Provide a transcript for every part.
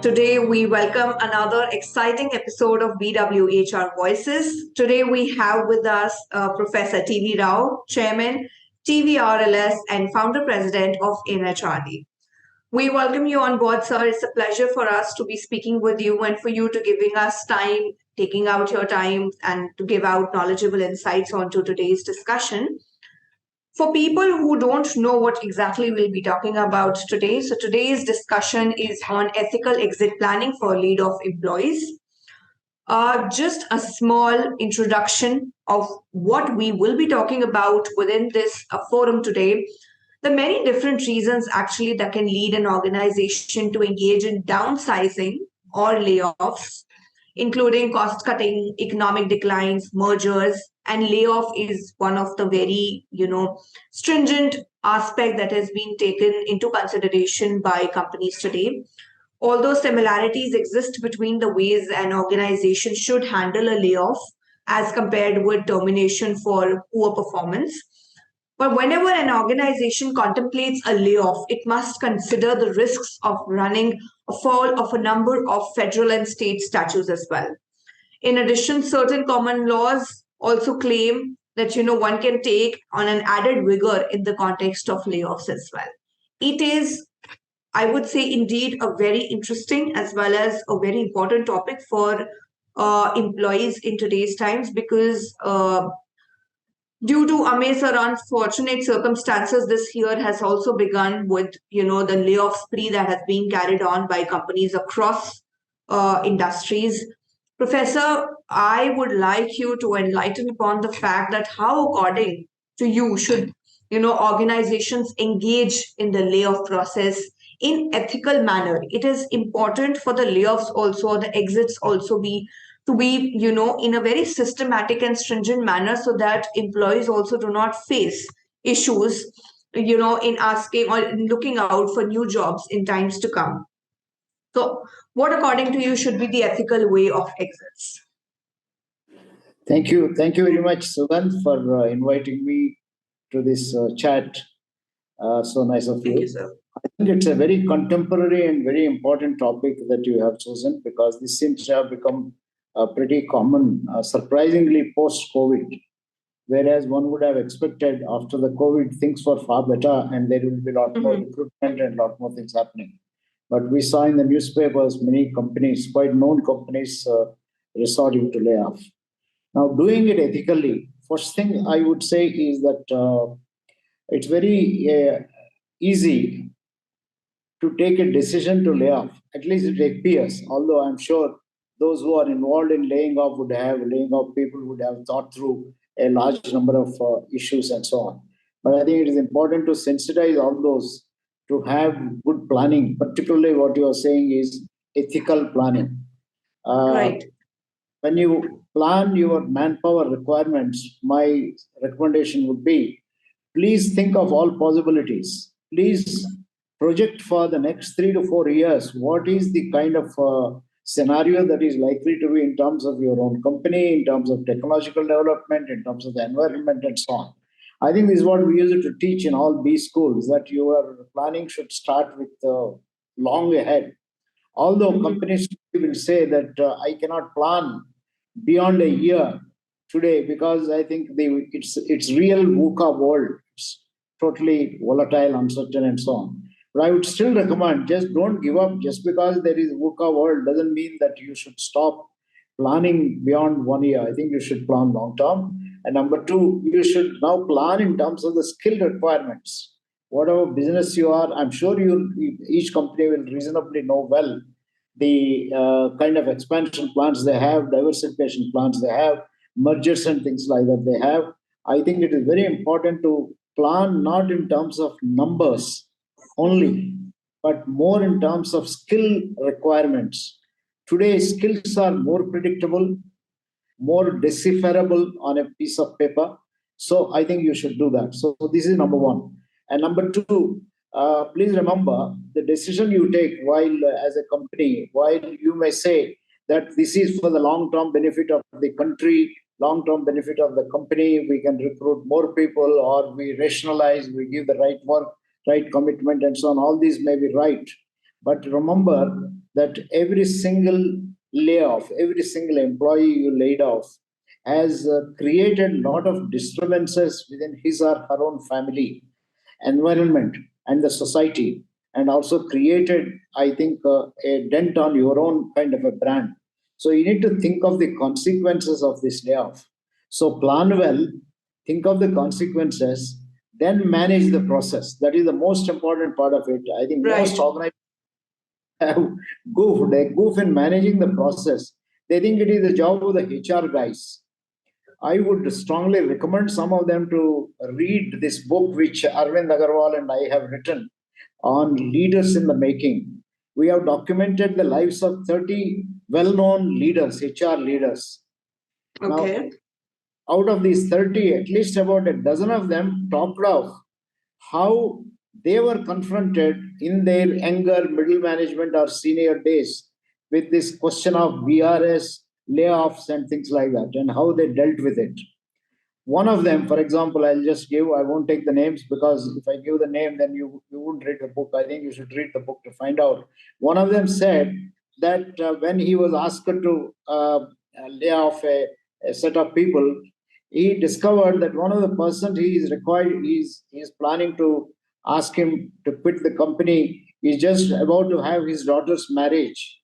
Today, we welcome another exciting episode of BWHR Voices. Today, we have with us Professor TV Rao, Chairman, TVRLS, and Founder President of NHRD. We welcome you on board, sir. It's a pleasure for us to be speaking with you and for you to giving us time, taking out your time, and to give out knowledgeable insights onto today's discussion. For people who don't know what exactly we'll be talking about today, so today's discussion is on ethical exit planning for laid-off employees. Just a small introduction of what we will be talking about within this forum today. The many different reasons actually that can lead an organization to engage in downsizing or layoffs, including cost cutting, economic declines, mergers, and layoff is one of the very, stringent aspect that has been taken into consideration by companies today. Although similarities exist between the ways an organization should handle a layoff as compared with termination for poor performance. But whenever an organization contemplates a layoff, it must consider the risks of running afoul of a number of federal and state statutes as well. In addition, certain common laws also claim that one can take on an added vigor in the context of layoffs as well. It is, I would say, indeed a very interesting as well as a very important topic for employees in today's times because due to amaze or unfortunate circumstances, this year has also begun with the layoff spree that has been carried on by companies across industries. Professor, I would like you to enlighten upon the fact that how, according to you, should organizations engage in the layoff process in ethical manner. It is important for the layoffs also, the exits also to be in a very systematic and stringent manner so that employees also do not face issues in asking or in looking out for new jobs in times to come. So what according to you should be the ethical way of exits? Thank you very much, Sugandh, for inviting me to this chat. So nice of you. Thank you, sir. I think it's a very contemporary and very important topic that you have chosen because this seems to have become pretty common, surprisingly post-COVID, whereas one would have expected after the COVID things were far better and there will be a lot more recruitment and a lot more things happening. But we saw in the newspapers many companies, quite known companies, resorting to layoff. Now, doing it ethically, first thing I would say is that it's very easy to take a decision to lay off. At least it appears, although I'm sure those who are involved in laying off people would have thought through a large number of issues and so on. But I think it is important to sensitize all those to have good planning, particularly what you are saying is ethical planning. Right. When you plan your manpower requirements, my recommendation would be, please think of all possibilities. Please project for the next 3 to 4 years. What is the kind of scenario that is likely to be in terms of your own company, in terms of technological development, in terms of the environment and so on. I think this is what we used to teach in all B schools, that your planning should start with long ahead. Although companies will say that I cannot plan beyond a year today because I think it's real VUCA world. It's totally volatile, uncertain and so on. But I would still recommend, just don't give up. Just because there is VUCA world doesn't mean that you should stop planning beyond 1 year. I think you should plan long term. And number two, you should now plan in terms of the skill requirements. Whatever business you are, I'm sure each company will reasonably know well the kind of expansion plans they have, diversification plans they have, mergers and things like that they have. I think it is very important to plan not in terms of numbers only, but more in terms of skill requirements. Today, skills are more predictable, more decipherable on a piece of paper. So I think you should do that. So this is number one. And number two, please remember the decision you take while as a company, while you may say that this is for the long-term benefit of the country, long-term benefit of the company, we can recruit more people or we rationalize, we give the right work, right commitment and so on. All these may be right. But remember that every single layoff, every single employee you laid off has created a lot of disturbances within his or her own family, environment, and the society, and also created, I think, a dent on your own kind of a brand. So you need to think of the consequences of this layoff. So plan well, think of the consequences, then manage the process. That is the most important part of it. I think most Right. organizations have they goof in managing the process. They think it is the job of the HR guys. I would strongly recommend some of them to read this book, which Arvind Agarwal and I have written on leaders in the making. We have documented the lives of 30 well known leaders, HR leaders. Now, Okay. out of these 30, at least about a dozen of them talked of how they were confronted in their younger middle management or senior days with this question of VRS, layoffs, and things like that, and how they dealt with it. One of them, for example, I'll just give, I won't take the names because if I give the name, then you wouldn't read the book. I think you should read the book to find out. One of them said that when he was asked to lay off a set of people, he discovered that one of the persons he is required, he is planning to ask him to quit the company. He's just about to have his daughter's marriage,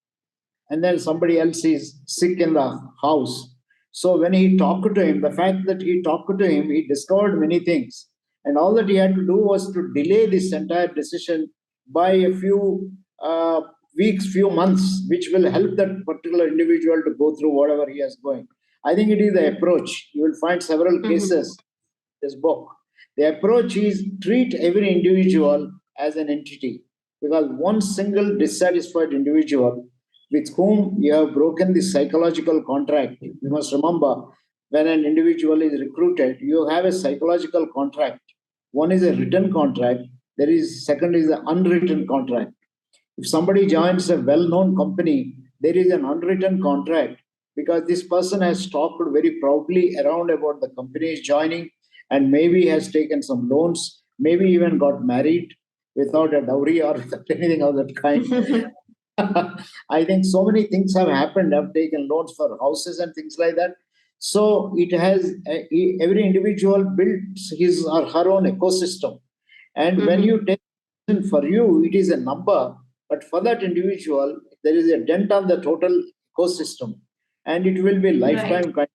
and then somebody else is sick in the house. So when he talked to him, the fact that he talked to him, he discovered many things. And all that he had to do was to delay this entire decision by a few weeks, few months, which will help that particular individual to go through whatever he is going. I think it is the approach. You will find several Mm-hmm. cases in this book. The approach is treat every individual as an entity, because one single dissatisfied individual with whom you have broken the psychological contract. You must remember, when an individual is recruited, you have a psychological contract. One is a written contract, there is second is the unwritten contract. If somebody joins a well-known company, there is an unwritten contract because this person has talked very proudly around about the company is joining, and maybe has taken some loans, maybe even got married without a dowry or anything of that kind. I think so many things have happened. I've taken loans for houses and things like that. So it has every individual builds his or her own ecosystem. And when Mm-hmm. you take for you, it is a number, but for that individual, there is a dent on the total ecosystem, and it will be Right. lifetime kind.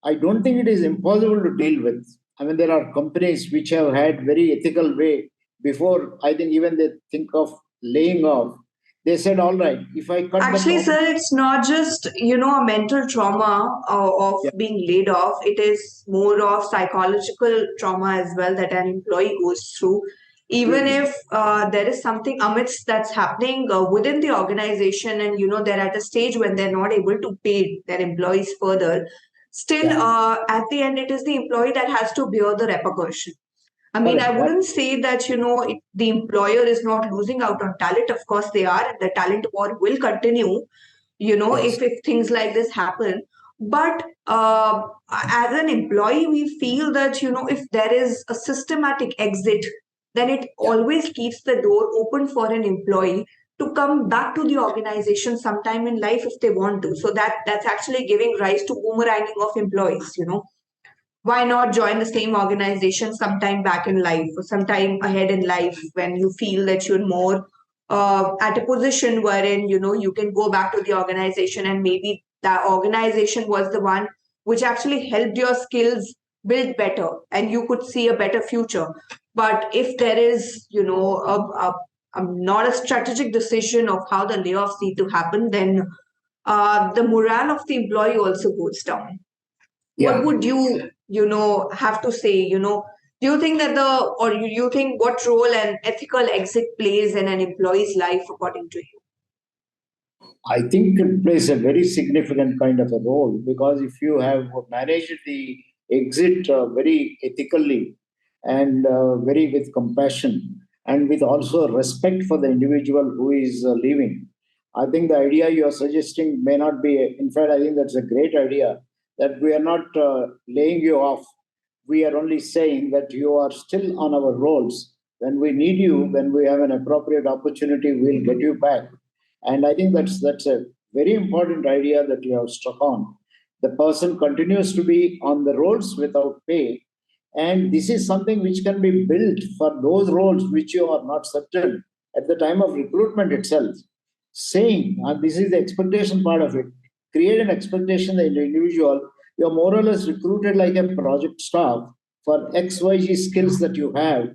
I don't think it is impossible to deal with. I mean, there are companies which have had very ethical way before. I think even they think of laying off. They said, "All right, if I cut the Actually, top, sir, it's not just, a mental trauma of yeah, being laid off. It is more of psychological trauma as well that an employee goes through. Even absolutely, if there is something amidst that's happening within the organization, and they're at a stage when they're not able to pay their employees further, still yeah, at the end it is the employee that has to bear the repercussion. I mean, I correct, that, wouldn't say that, the employer is not losing out on talent. Of course, they are. The talent war will continue, yes, if things like this happen. But as an employee, we feel that, if there is a systematic exit, then it yeah, always keeps the door open for an employee to come back to the organization sometime in life if they want to. So that's actually giving rise to boomeranging of employees. Why not join the same organization sometime back in life or sometime ahead in life when you feel that you're more at a position wherein you can go back to the organization, and maybe that organization was the one which actually helped your skills build better and you could see a better future. But if there is not a strategic decision of how the layoffs need to happen, then the morale of the employee also goes down. What yeah. would have to say? Do you think that or you think what role an ethical exit plays in an employee's life according to you? I think it plays a very significant kind of a role, because if you have managed the exit very ethically and very with compassion and with also respect for the individual who is leaving, I think the idea you are suggesting may not be. In fact, I think that's a great idea, that we are not laying you off. We are only saying that you are still on our rolls, When we need you, when we have an appropriate opportunity, we'll get you back. And I think that's a very important idea that you have struck on. The person continues to be on the rolls without pay. And this is something which can be built for those roles which you are not certain at the time of recruitment itself. Saying, and this is the expectation part of it, create an expectation in the individual. You're more or less recruited like a project staff for XYZ skills that you have.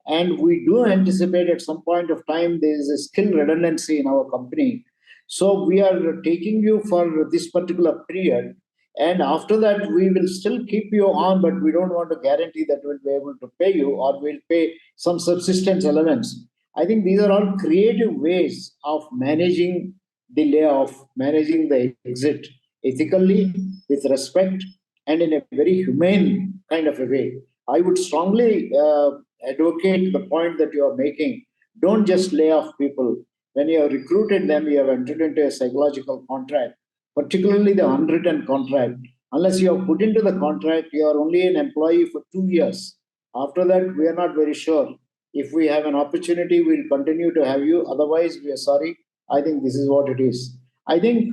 And we do anticipate at some point of time there is a skill redundancy in our company. So we are taking you for this particular period. And after that, we will still keep you on, but we don't want to guarantee that we'll be able to pay you or we'll pay some subsistence elements. I think these are all creative ways of managing the layoff, managing the exit ethically, with respect, and in a very humane kind of a way. I would strongly advocate the point that you are making. Don't just lay off people. When you have recruited them, you have entered into a psychological contract, particularly the unwritten contract. Unless you have put into the contract, you are only an employee for 2 years. After that, we are not very sure. If we have an opportunity, we'll continue to have you. Otherwise, we are sorry. I think this is what it is. I think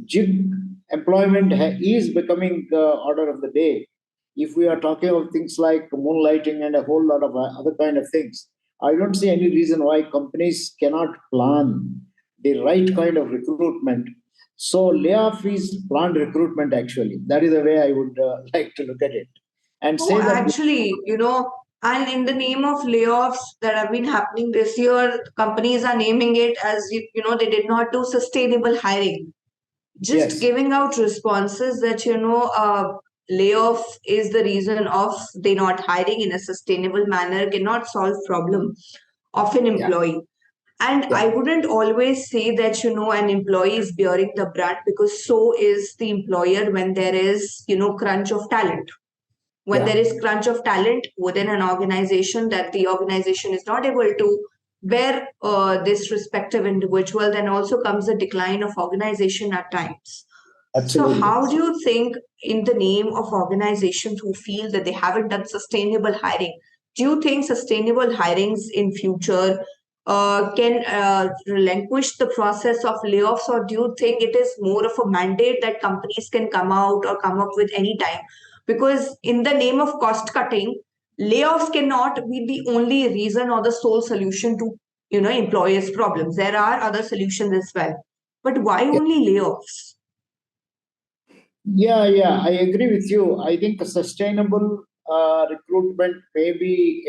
gig employment is becoming the order of the day. If we are talking of things like moonlighting and a whole lot of other kind of things, I don't see any reason why companies cannot plan the right kind of recruitment. So layoff is planned recruitment actually. That is the way I would like to look at it. And Oh, say that, actually, and in the name of layoffs that have been happening this year, companies are naming it as, they did not do sustainable hiring. Just yes, giving out responses that, layoff is the reason of they not hiring in a sustainable manner cannot solve problem of an yeah, employee. And yeah, I wouldn't always say that, an employee is bearing the brunt, because so is the employer when there is, crunch of talent. When yeah, there is crunch of talent within an organization, that the organization is not able to bear this respective individual, then also comes a decline of organization at times. So absolutely. how do you think, in the name of organizations who feel that they haven't done sustainable hiring, do you think sustainable hirings in future can relinquish the process of layoffs, or do you think it is more of a mandate that companies can come out or come up with any time? Because in the name of cost cutting, layoffs cannot be the only reason or the sole solution to, employers' problems. There are other solutions as well. But why only layoffs? Yeah, yeah, I agree with you. I think a sustainable recruitment may be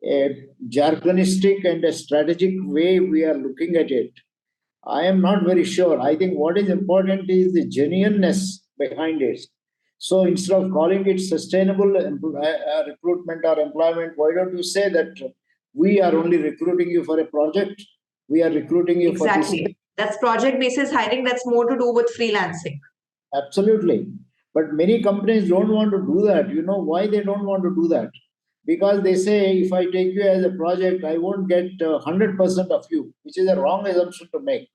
a jargonistic and a strategic way we are looking at it. I am not very sure. I think what is important is the genuineness behind it. So instead of calling it sustainable recruitment or employment, why don't you say that we are only recruiting you for a project? We are recruiting you for this. Exactly. That's project basis hiring. That's more to do with freelancing. Absolutely. But many companies don't want to do that. You know why they don't want to do that? Because they say, if I take you as a project, I won't get 100% of you, which is a wrong assumption to make.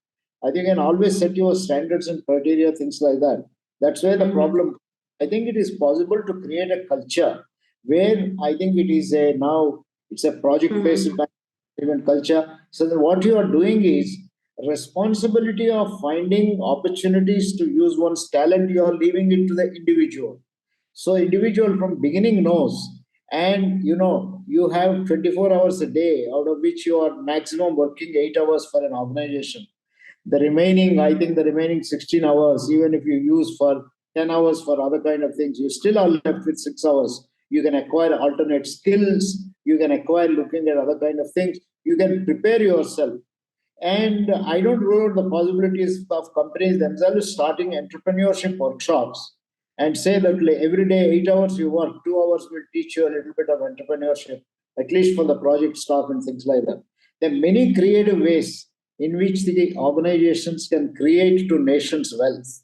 I think you can always set your standards and criteria, things like that. That's where the Mhm. problem. I think it is possible to create a culture where I think it is a now it's a project based Mhm. management culture. So then what you are doing is responsibility of finding opportunities to use one's talent. You are leaving it to the individual. So individual from beginning knows, and you have 24 hours a day, out of which you are maximum working 8 hours for an organization. The remaining, I think the remaining 16 hours, even if you use for 10 hours for other kind of things, you still are left with 6 hours. You can acquire alternate skills, you can acquire looking at other kind of things, you can prepare yourself. And I don't rule out the possibilities of companies themselves starting entrepreneurship workshops and say that like, every day 8 hours you work, 2 hours will teach you a little bit of entrepreneurship, at least for the project staff and things like that. There are many creative ways in which the organizations can create to nations' wealth.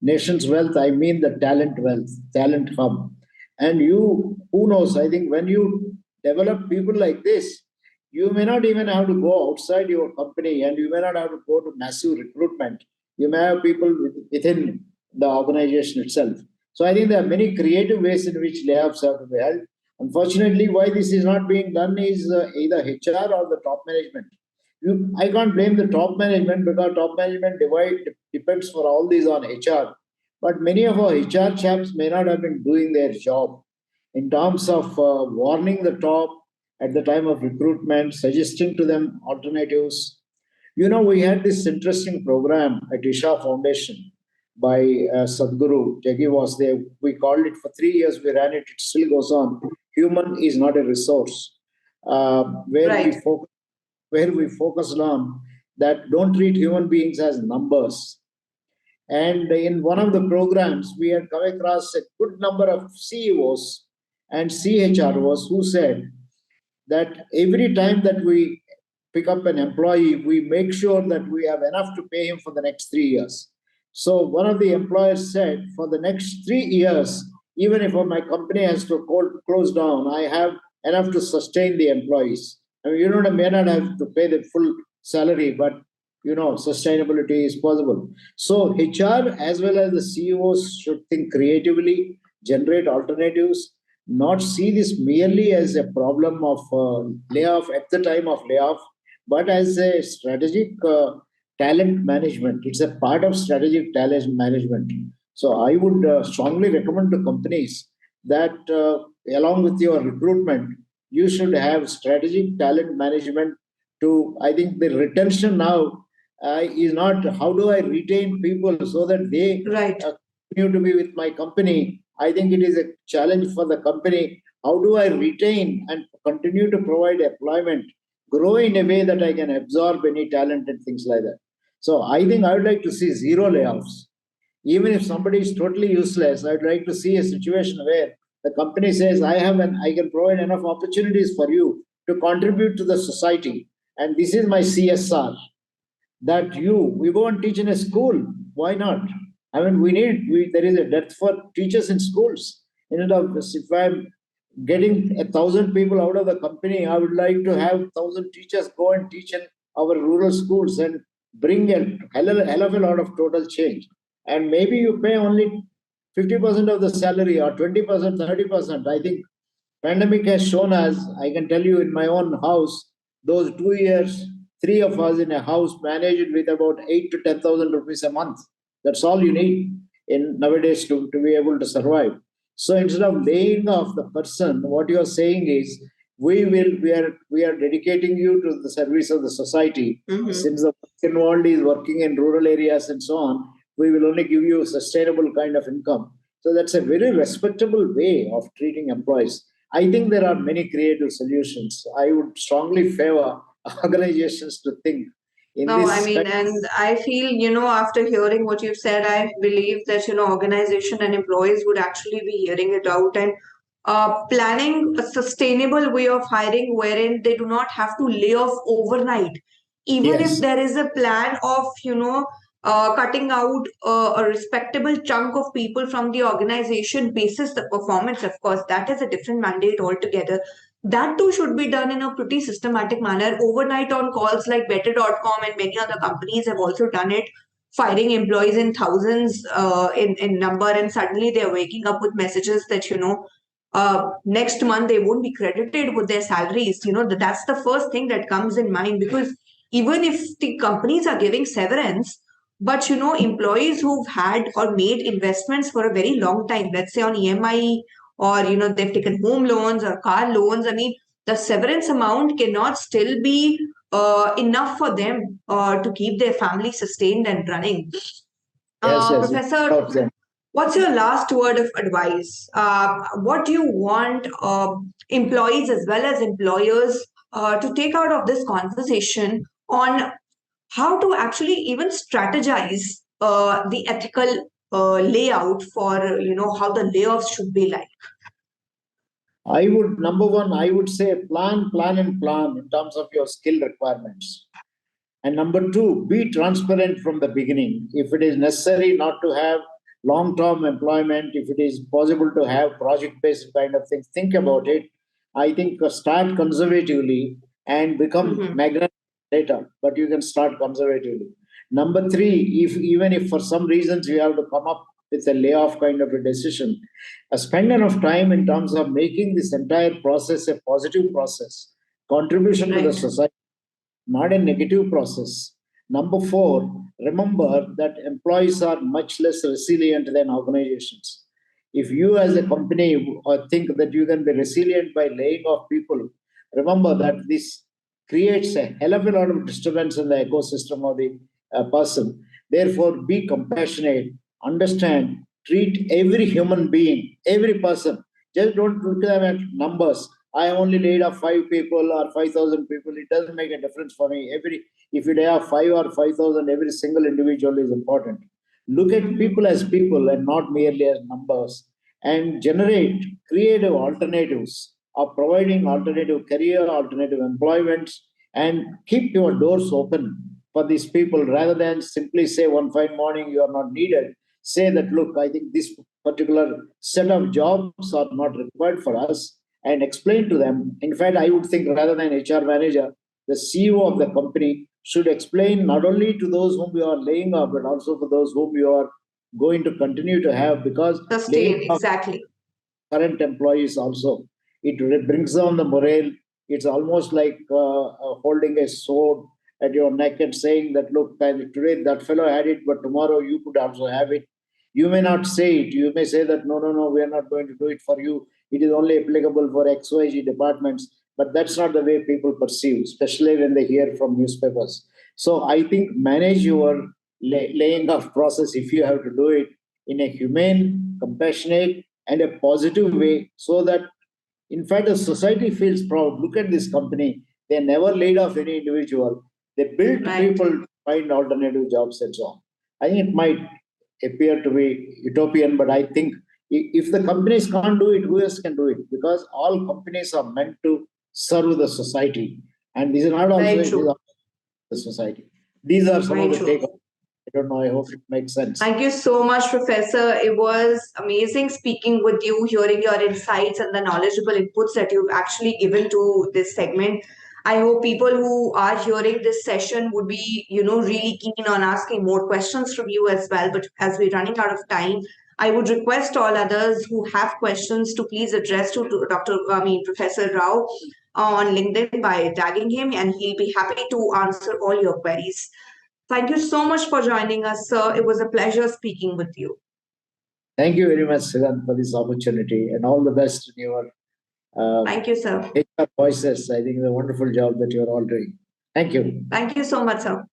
Nations' wealth, I mean the talent wealth, talent hub. And who knows, I think when you develop people like this, you may not even have to go outside your company and you may not have to go to massive recruitment. You may have people within the organization itself. So I think there are many creative ways in which layoffs have to be held. Unfortunately, why this is not being done is either HR or the top management. I can't blame the top management because top management depends for all these on HR. But many of our HR chaps may not have been doing their job in terms of warning the top at the time of recruitment, suggesting to them alternatives. We had this interesting program at Isha Foundation by Sadhguru. Jaggi was there. We called it for 3 years. We ran it. It still goes on. Human is not a resource. Where Right. we focused on that don't treat human beings as numbers. And in one of the programs, we had come across a good number of CEOs and CHROs who said that every time that we pick up an employee, we make sure that we have enough to pay him for the next 3 years. So one of the employers said, for the next 3 years, even if my company has to close down, I have enough to sustain the employees. I mean, may not have to pay the full salary, but sustainability is possible. So HR as well as the CEOs should think creatively, generate alternatives, not see this merely as a problem of layoff at the time of layoff, but as a strategic talent management. It's a part of strategic talent management. So I would strongly recommend to companies that along with your recruitment, you should have strategic talent management to, I think the retention now is not how do I retain people so that they Right. Continue to be with my company. I think it is a challenge for the company. How do I retain and continue to provide employment, grow in a way that I can absorb any talent and things like that? So I think I would like to see zero layoffs. Even if somebody is totally useless, I'd like to see a situation where the company says, I can provide enough opportunities for you to contribute to the society. And this is my CSR that we go and teach in a school. Why not? I mean, there is a dearth for teachers in schools. Instead of if I'm getting 1,000 people out of the company, I would like to have 1,000 teachers go and teach in our rural schools and bring a hell of a lot of total change. And maybe you pay only 50% of the salary or 20%, 30%. I think pandemic has shown us, I can tell you in my own house, those 2 years, three of us in a house managed with about 8 to 10,000 rupees a month. That's all you need in nowadays to be able to survive. So instead of laying off the person, what you are saying is we are dedicating you to the service of the society. Mm-hmm. Since the work involved is working in rural areas and so on, we will only give you a sustainable kind of income. So that's a very respectable way of treating employees. I think there are many creative solutions. I would strongly favor organizations to think in No, I this. mean, and I feel, after hearing what you've said, I believe that, organization and employees would actually be hearing it out and planning a sustainable way of hiring wherein they do not have to lay off overnight. Even if Yes, there is a plan of, cutting out a respectable chunk of people from the organization basis the performance, of course, that is a different mandate altogether. That too should be done in a pretty systematic manner. Overnight on calls like better.com and many other companies have also done it, firing employees in thousands in number, and suddenly they're waking up with messages that, next month they won't be credited with their salaries. That's the first thing that comes in mind, because even if the companies are giving severance, but employees who've had or made investments for a very long time, let's say on EMI, or they've taken home loans or car loans, I mean, the severance amount cannot still be enough for them to keep their family sustained and running. yes. Professor, what's your last word of advice? What do you want employees as well as employers to take out of this conversation on how to actually even strategize the ethical layout for how the layoffs should be like? Number one, I would say plan in terms of your skill requirements. And number two, be transparent from the beginning. If it is necessary not to have long-term employment, if it is possible to have project-based kind of things, think about it. I think start conservatively and become magnetic later, but you can start conservatively. Number three, if even if for some reasons you have to come up with a layoff kind of a decision. Spend enough time in terms of making this entire process a positive process, contribution to the society, not a negative process. Number 4, remember that employees are much less resilient than organizations. If you as a company think that you can be resilient by laying off people, remember that this creates a hell of a lot of disturbance in the ecosystem of the person. Therefore, be compassionate, understand, treat every human being, every person. Just don't look at them at numbers. I only laid off 5 people or 5,000 people. It doesn't make a difference for me. If you lay off 5 or 5,000, every single individual is important. Look at people as people and not merely as numbers, and generate creative alternatives of providing alternative career, alternative employments, and keep your doors open for these people rather than simply say one fine morning you are not needed. Say that, look, I think this particular set of jobs are not required for us, and explain to them. In fact, I would think rather than HR manager, the CEO of the company should explain not only to those whom you are laying off, but also for those whom you are going to continue to have, because Sustain, exactly. Current employees also, it brings down the morale. It's almost like holding a sword at your neck and saying that, look, today that fellow had it, but tomorrow you could also have it. You may not say it. You may say that, no, we are not going to do it for you. It is only applicable for XYZ departments. But that's not the way people perceive, especially when they hear from newspapers. So I think manage your laying off process, if you have to do it, in a humane, compassionate, and a positive way, so that, in fact, the society feels proud. Look at this company. They never laid off any individual. They built people to find alternative jobs and so on. I think it might appear to be utopian, but I think if the companies can't do it, who else can do it? Because all companies are meant to serve the society. And this is not also the society. These are some of the takeaways. I don't know. I hope it makes sense. Thank you so much, Professor. It was amazing speaking with you, hearing your insights and the knowledgeable inputs that you've actually given to this segment. I hope people who are hearing this session would be, really keen on asking more questions from you as well. But as we're running out of time, I would request all others who have questions to please address to Professor Rao on LinkedIn by tagging him, and he'll be happy to answer all your queries. Thank you so much for joining us, sir. It was a pleasure speaking with you. Thank you very much, Siddhant, for this opportunity, and all the best in your thank you, sir. HR voices. I think it's a wonderful job that you're all doing. Thank you. Thank you so much, sir.